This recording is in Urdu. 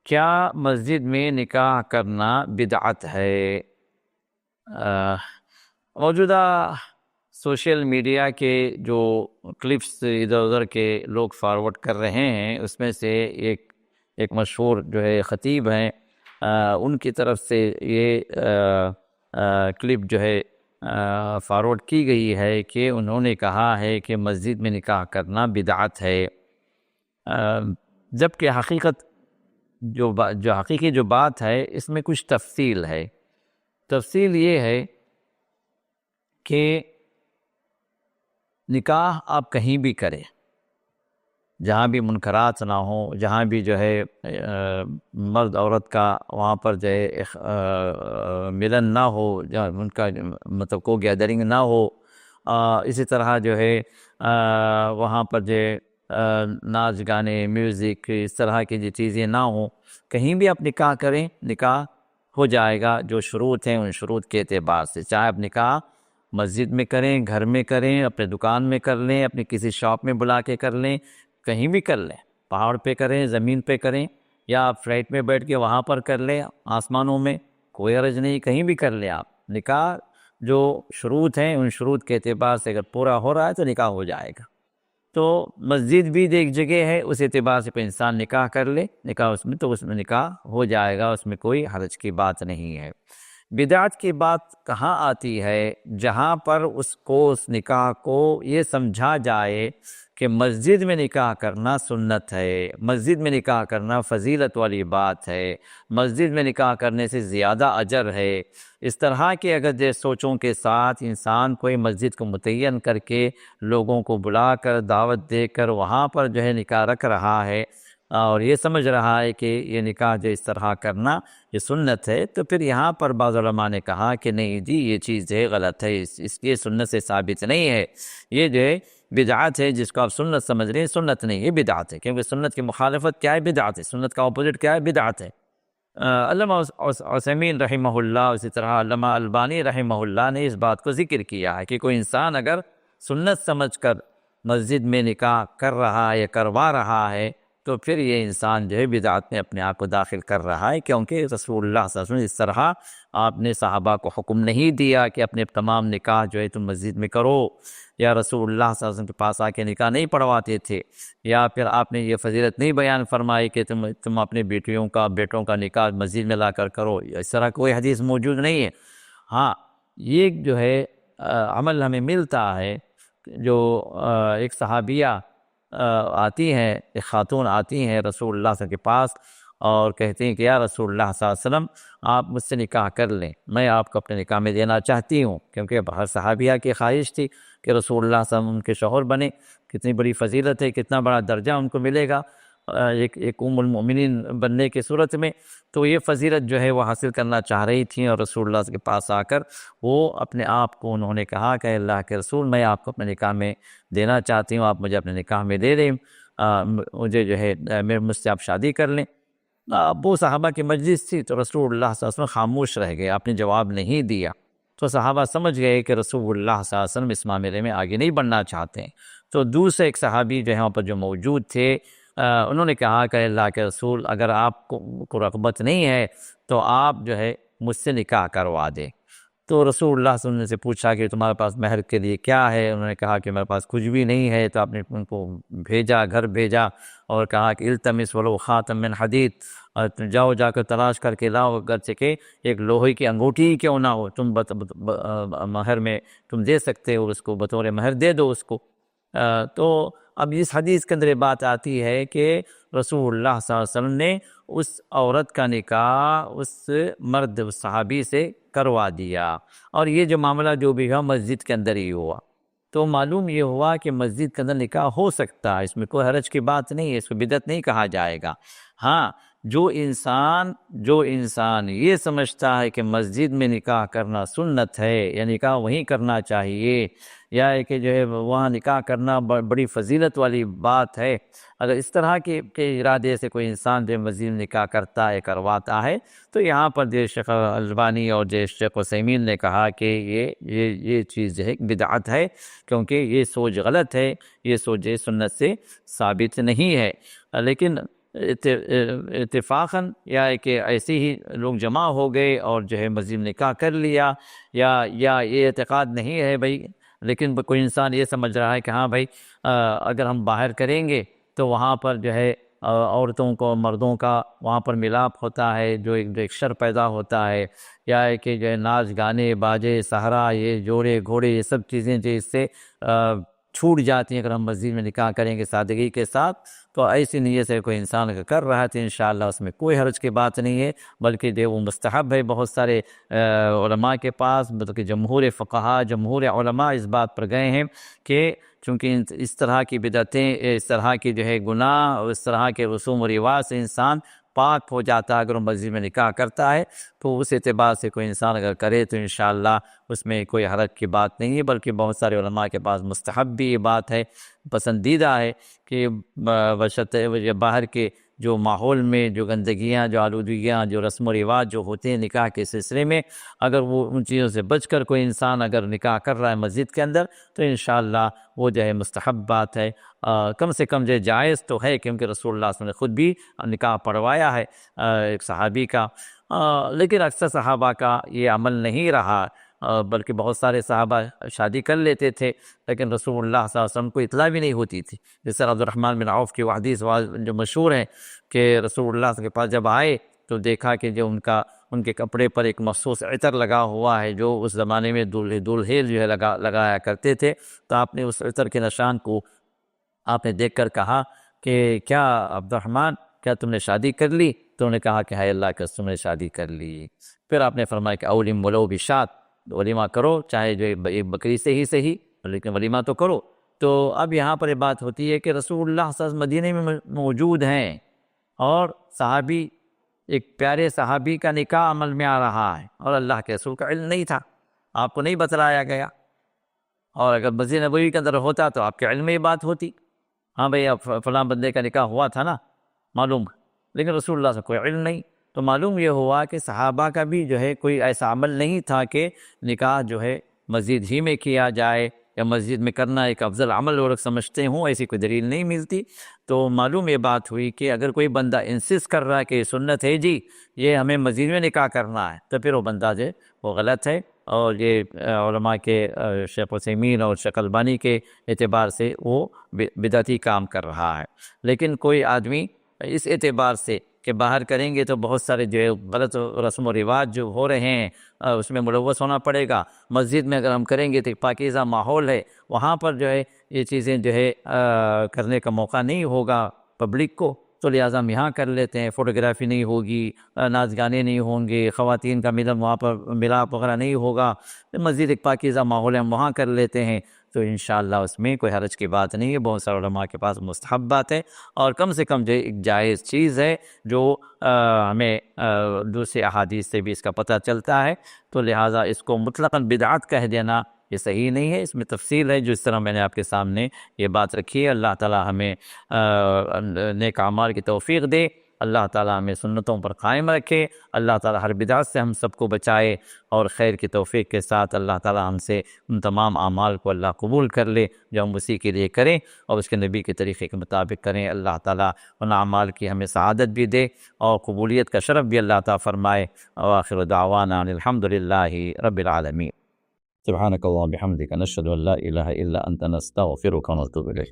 کیا مسجد میں نکاح کرنا بدعت ہے؟ موجودہ سوشل میڈیا کے جو کلپس ادھر ادھر کے لوگ فارورڈ کر رہے ہیں، اس میں سے ایک مشہور جو ہے خطیب ہیں، ان کی طرف سے یہ کلپ جو ہے فارورڈ کی گئی ہے کہ انہوں نے کہا ہے کہ مسجد میں نکاح کرنا بدعت ہے، جبکہ جو حقیقی جو بات ہے اس میں کچھ تفصیل ہے۔ تفصیل یہ ہے کہ نکاح آپ کہیں بھی کریں، جہاں بھی منکرات نہ ہوں، جہاں بھی جو ہے مرد عورت کا وہاں پر جو ہے ملن نہ ہو، جہاں ان کا مطلب کو گیدرنگ نہ ہو، اسی طرح جو ہے وہاں پر جو ناچ گانے میوزک اس طرح کی جو چیزیں نہ ہوں، کہیں بھی آپ نکاح کریں، نکاح ہو جائے گا جو شروط ہیں ان شروط کے اعتبار سے، چاہے آپ نکاح مسجد میں کریں، گھر میں کریں، اپنے دکان میں کر لیں، اپنے کسی شاپ میں بلا کے کر لیں، کہیں بھی کر لیں، پہاڑ پہ کریں، زمین پہ کریں، یا آپ فلائٹ میں بیٹھ کے وہاں پر کر لیں، آسمانوں میں، کوئی حرج نہیں، کہیں بھی کر لیں آپ نکاح۔ جو شروط ہیں ان شروط کے اعتبار سے اگر پورا ہو رہا ہے تو نکاح ہو جائے گا۔ تو مسجد بھی ایک جگہ ہے، اس اعتبار سے کوئی انسان نکاح کر لے، نکاح اس میں، تو اس میں نکاح ہو جائے گا، اس میں کوئی حرج کی بات نہیں ہے۔ بدعت کی بات کہاں آتی ہے؟ جہاں پر اس نکاح کو یہ سمجھا جائے کہ مسجد میں نکاح کرنا سنت ہے، مسجد میں نکاح کرنا فضیلت والی بات ہے، مسجد میں نکاح کرنے سے زیادہ اجر ہے، اس طرح کے اگر جو سوچوں کے ساتھ انسان کوئی مسجد کو متعین کر کے لوگوں کو بلا کر دعوت دے کر وہاں پر جو ہے نکاح رکھ رہا ہے اور یہ سمجھ رہا ہے کہ یہ نکاح جو اس طرح کرنا یہ سنت ہے، تو پھر یہاں پر بعض علماء نے کہا کہ نہیں جی، یہ چیز ہے غلط ہے، اس کی سنت سے ثابت نہیں ہے، یہ جو ہے بدعت ہے، جس کو آپ سنت سمجھ رہے ہیں، سنت نہیں، یہ بدعت ہے، کیونکہ سنت کی مخالفت کیا ہے؟ بدعت ہے۔ سنت کا اپوزٹ کیا ہے؟ بدعت ہے۔ علامہ عثیمین رحمہ اللہ، اسی طرح علامہ البانی رحمہ اللہ نے اس بات کو ذکر کیا ہے کہ کوئی انسان اگر سنت سمجھ کر مسجد میں نکاح کر رہا ہے یا کروا رہا ہے تو پھر یہ انسان جو ہے بدعت میں اپنے آپ کو داخل کر رہا ہے، کیونکہ رسول اللہ صلی اللہ علیہ وسلم اس طرح آپ نے صحابہ کو حکم نہیں دیا کہ اپنے تمام نکاح جو ہے تم مسجد میں کرو، یا رسول اللہ صلی اللہ علیہ وسلم کے پاس آ کے نکاح نہیں پڑھواتے تھے، یا پھر آپ نے یہ فضیلت نہیں بیان فرمائی کہ تم اپنے بیٹوں کا نکاح مسجد میں لا کر کرو، اس طرح کوئی حدیث موجود نہیں ہے۔ ہاں، یہ جو ہے عمل ہمیں ملتا ہے، جو ایک صحابیہ آتی ہیں، ایک خاتون آتی ہیں رسول اللہ صلی اللہ علیہ وسلم کے پاس اور کہتے ہیں کہ یا رسول اللہ صلی اللہ علیہ وسلم، آپ مجھ سے نکاح کر لیں، میں آپ کو اپنے نکاح میں دینا چاہتی ہوں، کیونکہ ہر صحابیہ کی خواہش تھی کہ رسول اللہ صلی اللہ علیہ وسلم ان کے شوہر بنے، کتنی بڑی فضیلت ہے، کتنا بڑا درجہ ان کو ملے گا ایک ام المؤمنین بننے کی صورت میں، تو یہ فضیلت جو ہے وہ حاصل کرنا چاہ رہی تھیں، اور رسول اللہ کے پاس آ کر وہ اپنے آپ کو انہوں نے کہا کہ اللہ کے رسول، میں آپ کو اپنے نکاح میں دینا چاہتی ہوں، آپ مجھے اپنے نکاح میں دے دیں، مجھے جو ہے مجھ سے آپ شادی کر لیں۔ وہ صحابہ کی مجلس تھی تو رسول اللہ صلی اللہ علیہ وسلم خاموش رہ گئے، آپ نے جواب نہیں دیا، تو صحابہ سمجھ گئے کہ رسول اللہ صلی اللہ علیہ وسلم اس معاملے میں آگے نہیں بڑھنا چاہتے ہیں۔ تو دوسرے ایک صحابی جو ہے وہاں پر جو موجود تھے، انہوں نے کہا کہ اللہ کے رسول، اگر آپ کو رغبت نہیں ہے تو آپ جو ہے مجھ سے نکاح کروا دیں۔ تو رسول اللہ صلی اللہ علیہ وسلم سے پوچھا کہ تمہارے پاس مہر کے لیے کیا ہے؟ انہوں نے کہا کہ میرے پاس کچھ بھی نہیں ہے، تو آپ نے ان کو بھیجا، گھر بھیجا اور کہا کہ التمس ولو خاتم من حدید، اور جا کر تلاش کر کے لاؤ، اگرچہ کہ ایک لوہے کی انگوٹھی ہی کیوں نہ ہو، تم مہر میں تم دے سکتے ہو، اس کو بطور مہر دے دو اس کو۔ تو اب اس حدیث کے اندر یہ بات آتی ہے کہ رسول اللہ صلی اللہ علیہ وسلم نے اس عورت کا نکاح اس مرد صحابی سے کروا دیا، اور یہ جو معاملہ جو بھی ہوا مسجد کے اندر ہی ہوا، تو معلوم یہ ہوا کہ مسجد کے اندر نکاح ہو سکتا ہے، اس میں کوئی حرج کی بات نہیں ہے، اس کو بدعت نہیں کہا جائے گا۔ ہاں، جو انسان یہ سمجھتا ہے کہ مسجد میں نکاح کرنا سنت ہے، یا نکاح وہیں کرنا چاہیے، یا کہ جو ہے وہاں نکاح کرنا بڑی فضیلت والی بات ہے، اگر اس طرح کے ارادے سے کوئی انسان جو مسجد میں نکاح کرتا ہے، کرواتا ہے، تو یہاں پر جو شیخ البانی اور جو شیخ عثیمین نے کہا کہ یہ چیز جو ہے بدعت ہے، کیونکہ یہ سوچ غلط ہے، یہ سوچ سنت سے ثابت نہیں ہے۔ لیکن اتفاقاً یا کہ ایسے ہی لوگ جمع ہو گئے اور جو ہے مسجد میں نکاح کر لیا، یا یہ اعتقاد نہیں ہے بھائی، لیکن کوئی انسان یہ سمجھ رہا ہے کہ ہاں بھائی اگر ہم باہر کریں گے تو وہاں پر جو ہے عورتوں کو مردوں کا وہاں پر ملاپ ہوتا ہے، جو ایک شر پیدا ہوتا ہے، یا ہے کہ جو ہے ناچ گانے باجے سہرا یہ جوڑے گھوڑے یہ سب چیزیں جو اس سے چھوٹ جاتی ہیں اگر ہم مسجد میں نکاح کریں گے سادگی کے ساتھ. تو ایسی نیت سے کوئی انسان اگر کر رہا ہے تو انشاءاللہ اس میں کوئی حرج کی بات نہیں ہے، بلکہ جو وہ مستحب ہے. بہت سارے علماء کے پاس بلکہ جمہور فقہا جمہور علماء اس بات پر گئے ہیں کہ چونکہ اس طرح کی بدعتیں، اس طرح کی جو ہے گناہ اور اس طرح کے رسوم و رواج سے انسان پاک ہو جاتا ہے اگر وہ مسجد میں نکاح کرتا ہے، تو اس اعتبار سے کوئی انسان اگر کرے تو انشاءاللہ اس میں کوئی حرج کی بات نہیں ہے. بلکہ بہت سارے علماء کے پاس مستحب بھی یہ بات ہے، پسندیدہ ہے کہ بشرطے باہر کے جو ماحول میں جو گندگیاں، جو آلودگیاں، جو رسم و رواج جو ہوتے ہیں نکاح کے سلسلے میں، اگر وہ ان چیزوں سے بچ کر کوئی انسان اگر نکاح کر رہا ہے مسجد کے اندر تو انشاءاللہ وہ جو ہے مستحب بات ہے. کم سے کم جو جائز تو ہے، کیونکہ رسول اللہ صلی اللہ علیہ وسلم نے خود بھی نکاح پڑھوایا ہے ایک صحابی کا. لیکن اکثر صحابہ کا یہ عمل نہیں رہا، بلکہ بہت سارے صحابہ شادی کر لیتے تھے لیکن رسول اللہ صلی اللہ علیہ وسلم کو اطلاع بھی نہیں ہوتی تھی. جس طرح عبدالرحمن بن عوف کی وہ حدیث جو مشہور ہے کہ رسول اللہ کے پاس جب آئے تو دیکھا کہ جو ان کے کپڑے پر ایک مخصوص عطر لگا ہوا ہے جو اس زمانے میں دولہے جو ہے لگایا کرتے تھے. تو آپ نے اس عطر کے نشان کو آپ نے دیکھ کر کہا کہ کیا عبدالرحمن کیا تم نے شادی کر لی؟ تو انہوں نے کہا کہ ہے اللہ کے رسول نے شادی کر لی. پھر آپ نے فرمایا کہ اولم ولو بشات، ولیمہ کرو چاہے جو ایک بکری سے ہی صحیح، لیکن ولیمہ تو کرو. تو اب یہاں پر یہ بات ہوتی ہے کہ رسول اللہ صلی اللہ علیہ وسلم مدینے میں موجود ہیں اور صحابی ایک پیارے صحابی کا نکاح عمل میں آ رہا ہے اور اللہ کے رسول کا علم نہیں تھا، آپ کو نہیں بتلایا گیا. اور اگر مسجد نبوی کے اندر ہوتا تو آپ کے علم میں یہ بات ہوتی، ہاں بھئی اب فلاں بندے کا نکاح ہوا تھا نا معلوم، لیکن رسول اللہ سے کوئی علم نہیں. تو معلوم یہ ہوا کہ صحابہ کا بھی جو ہے کوئی ایسا عمل نہیں تھا کہ نکاح جو ہے مسجد ہی میں کیا جائے یا مسجد میں کرنا ایک افضل عمل وہ لوگ سمجھتے ہوں، ایسی کوئی دلیل نہیں ملتی. تو معلوم یہ بات ہوئی کہ اگر کوئی بندہ انسسٹ کر رہا ہے کہ یہ سنت ہے جی یہ ہمیں مسجد میں نکاح کرنا ہے، تو پھر وہ بندہ جو ہے وہ غلط ہے. اور یہ علماء کے شیخ عثیمین اور شیخ البانی کے اعتبار سے وہ بدعتی کام کر رہا ہے. لیکن کوئی آدمی اس اعتبار سے کہ باہر کریں گے تو بہت سارے جو ہے غلط رسم و رواج جو ہو رہے ہیں اس میں ملوث ہونا پڑے گا. مسجد میں اگر ہم کریں گے تو پاکیزہ ماحول ہے، وہاں پر جو ہے یہ چیزیں جو ہے کرنے کا موقع نہیں ہوگا پبلک کو، تو لہٰذا ہم یہاں کر لیتے ہیں. فوٹوگرافی نہیں ہوگی، ناچ گانے نہیں ہوں گے، خواتین کا ملن وہاں پر ملاپ وغیرہ نہیں ہوگا. مسجد ایک پاکیزہ ماحول ہے، ہم وہاں کر لیتے ہیں تو انشاءاللہ اس میں کوئی حرج کی بات نہیں ہے. بہت سارے علماء کے پاس مستحب بات ہے اور کم سے کم جو ایک جائز چیز ہے جو ہمیں دوسرے احادیث سے بھی اس کا پتہ چلتا ہے. تو لہٰذا اس کو مطلقاً بدعت کہہ دینا یہ صحیح نہیں ہے. اس میں تفصیل ہے جو اس طرح میں نے آپ کے سامنے یہ بات رکھی ہے. اللہ تعالی ہمیں نیک اعمال کی توفیق دے، اللہ تعالی ہمیں سنتوں پر قائم رکھے، اللہ تعالی ہر بدعت سے ہم سب کو بچائے اور خیر کی توفیق کے ساتھ اللہ تعالی ہم سے ان تمام اعمال کو اللہ قبول کر لے جو ہم اسی کے لیے کریں اور اس کے نبی کے طریقے کے مطابق کریں. اللہ تعالی ان اعمال کی ہمیں سعادت بھی دے اور قبولیت کا شرف بھی اللہ تعالی فرمائے. وآخر دعوانا الحمد للہ رب العالمین. سبحانک اللہم بحمدک نشہد ان لا الہ الا انت نستغفرک ونتوب الیک.